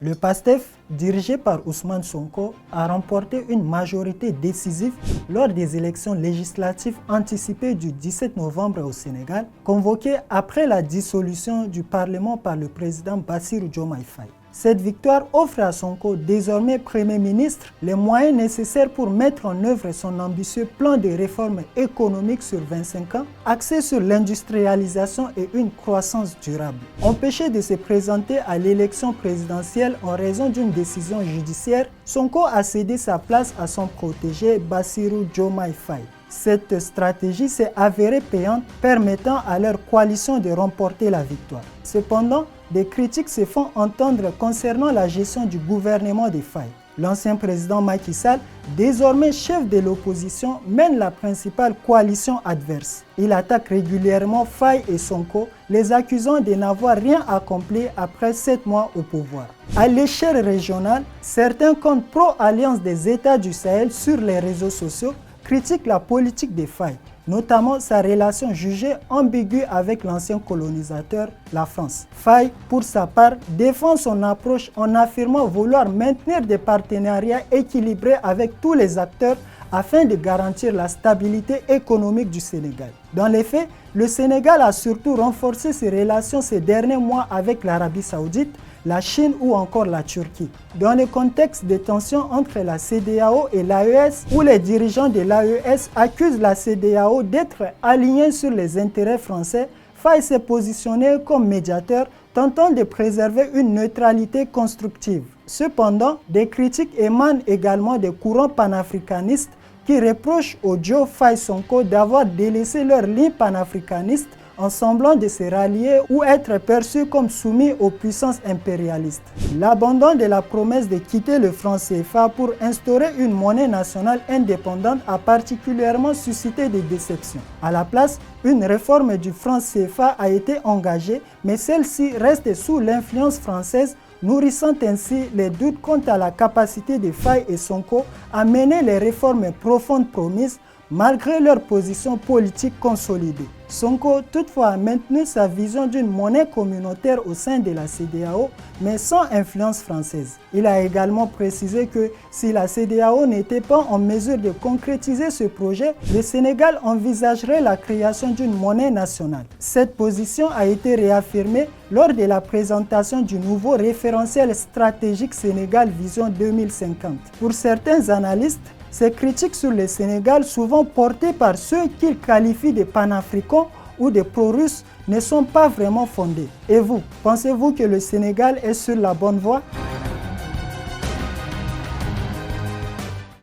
Le PASTEF, dirigé par Ousmane Sonko, a remporté une majorité décisive lors des élections législatives anticipées du 17 novembre au Sénégal, convoquées après la dissolution du Parlement par le président Bassirou Diomaye Faye. Cette victoire offre à Sonko, désormais Premier ministre, les moyens nécessaires pour mettre en œuvre son ambitieux plan de réforme économique sur 25 ans, axé sur l'industrialisation et une croissance durable. Empêché de se présenter à l'élection présidentielle en raison d'une décision judiciaire, Sonko a cédé sa place à son protégé Bassirou Diomaye Faye. Cette stratégie s'est avérée payante, permettant à leur coalition de remporter la victoire. Cependant, des critiques se font entendre concernant la gestion du gouvernement de Faye. L'ancien président Macky Sall, désormais chef de l'opposition, mène la principale coalition adverse. Il attaque régulièrement Faye et Sonko, les accusant de n'avoir rien accompli après 7 mois au pouvoir. À l'échelle régionale, certains comptes pro-alliance des États du Sahel sur les réseaux sociaux critique la politique de Faye, notamment sa relation jugée ambiguë avec l'ancien colonisateur, la France. Faye, pour sa part, défend son approche en affirmant vouloir maintenir des partenariats équilibrés avec tous les acteurs afin de garantir la stabilité économique du Sénégal. Dans les faits, le Sénégal a surtout renforcé ses relations ces derniers mois avec l'Arabie Saoudite, la Chine ou encore la Turquie. Dans le contexte de tensions entre la CEDEAO et l'AES, où les dirigeants de l'AES accusent la CEDEAO d'être alignée sur les intérêts français, Faye s'est positionné comme médiateur, tentant de préserver une neutralité constructive. Cependant, des critiques émanent également des courants panafricanistes qui reprochent au duo Faye-Sonko d'avoir délaissé leur ligne panafricaniste en semblant de se rallier ou être perçus comme soumis aux puissances impérialistes. L'abandon de la promesse de quitter le franc CFA pour instaurer une monnaie nationale indépendante a particulièrement suscité des déceptions. À la place, une réforme du franc CFA a été engagée, mais celle-ci reste sous l'influence française, nourrissant ainsi les doutes quant à la capacité de Faye et Sonko à mener les réformes profondes promises, malgré leur position politique consolidée. Sonko, toutefois, a maintenu sa vision d'une monnaie communautaire au sein de la CEDEAO, mais sans influence française. Il a également précisé que si la CEDEAO n'était pas en mesure de concrétiser ce projet, le Sénégal envisagerait la création d'une monnaie nationale. Cette position a été réaffirmée lors de la présentation du nouveau référentiel stratégique Sénégal Vision 2050. Pour certains analystes, ces critiques sur le Sénégal, souvent portées par ceux qu'ils qualifient de panafricains ou de pro-russes, ne sont pas vraiment fondées. Et vous, pensez-vous que le Sénégal est sur la bonne voie ?